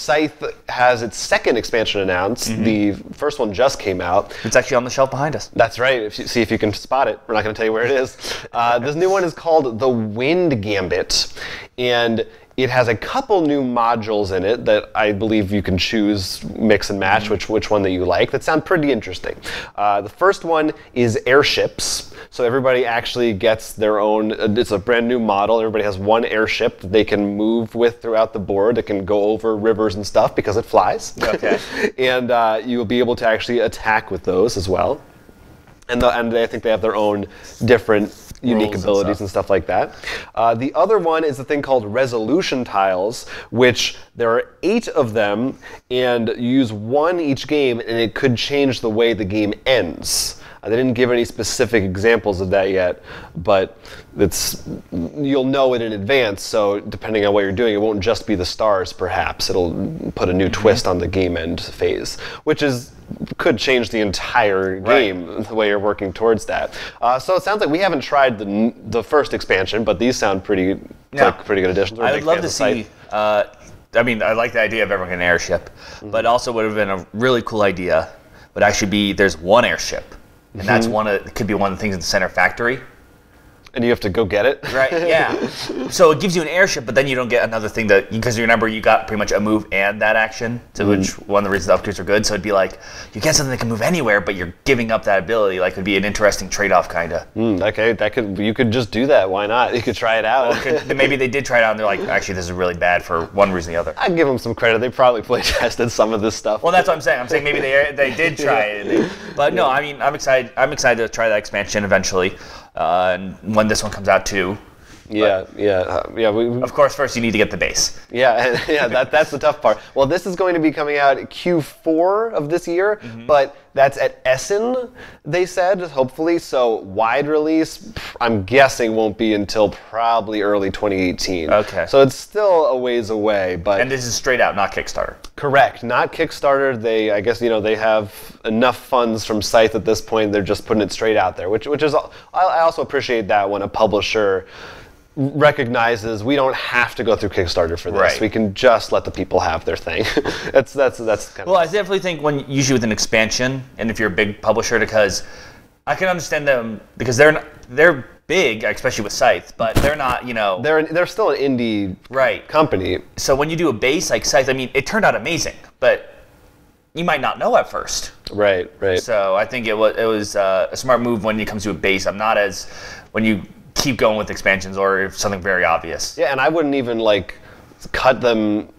Scythe has its second expansion announced. The first one just came out. It's actually on the shelf behind us. That's right. See if you can spot it. We're not going to tell you where it is. This new one is called the Wind Gambit, and it has a couple new modules in it that I believe you can choose, mix and match which one that you like, that sound pretty interesting. The first one is airships. So everybody actually gets their own, it's a brand new model. Everybody has one airship that they can move with throughout the board that can go over rivers and stuff because it flies. Okay. And you will be able to actually attack with those as well. And I think they have their own different unique abilities and stuff like that. The other one is a thing called resolution tiles, which there are 8 of them, and you use one each game, and it could change the way the game ends. They didn't give any specific examples of that yet, but you'll know it in advance, so depending on what you're doing, it won't just be the stars, perhaps. It'll put a new twist on the game end phase, which could change the entire game, the way you're working towards that. So it sounds like we haven't tried the first expansion, but these sound pretty good additions. I would love to see... I mean, I like the idea of everyone getting an airship, but also would have been a really cool idea would actually be there's one airship. And that's it could be one of the things in the center factory. And you have to go get it? Right, yeah. So it gives you an airship, but then you don't get another thing because you remember you got pretty much a move and that action, which one of the reasons the upgrades are good. So it'd be like, you get something that can move anywhere, but you're giving up that ability. Like, it'd be an interesting trade-off, kind of. Okay, you could just do that. Why not? You could try it out. Well, maybe they did try it out, and they're like, actually, this is really bad for one reason or the other. I'd give them some credit. They probably play tested some of this stuff. Well, that's what I'm saying. I'm saying maybe they did try it. But no, I mean, I'm excited to try that expansion eventually. And when this one comes out too. Yeah. Of course, first you need to get the base. Yeah, that's the tough part. Well, this is going to be coming out Q4 of this year, but that's at Essen, they said, hopefully. So wide release, I'm guessing, won't be until probably early 2018. Okay. So it's still a ways away, but... And this is straight out, not Kickstarter. Correct, not Kickstarter. I guess, they have enough funds from Scythe at this point. They're just putting it straight out there, which is, I also appreciate that when a publisher recognizes we don't have to go through Kickstarter for this. Right. We can just let the people have their thing. that's kind of... Well, I definitely think usually with an expansion, and if you're a big publisher, because I can understand them because they're big, especially with Scythe, but they're not, They're still an indie company. So when you do a base like Scythe, I mean, it turned out amazing, but you might not know at first. Right. So I think it was a smart move when it comes to a base. I'm not as when you keep going with expansions or if something very obvious. Yeah, and I wouldn't even cut them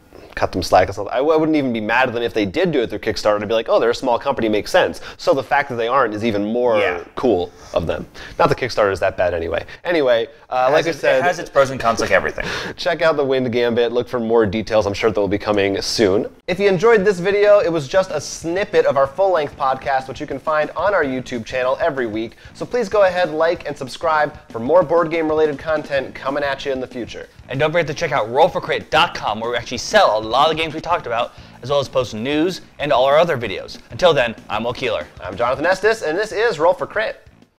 slack or something. I wouldn't even be mad at them if they did do it through Kickstarter and be like, oh, they're a small company, makes sense. So the fact that they aren't is even more cool of them. Not that Kickstarter is that bad anyway. Anyway, like I said... It has its pros and cons like everything. Check out the Wind Gambit. Look for more details. I'm sure they'll be coming soon. If you enjoyed this video, it was just a snippet of our full-length podcast, which you can find on our YouTube channel every week. So please go ahead, like, and subscribe for more board game-related content coming at you in the future. And don't forget to check out rollforcrit.com, where we actually sell a lot of the games we talked about, as well as post news and all our other videos. Until then, I'm Will Keeler. I'm Jonathan Estes, and this is Roll for Crit.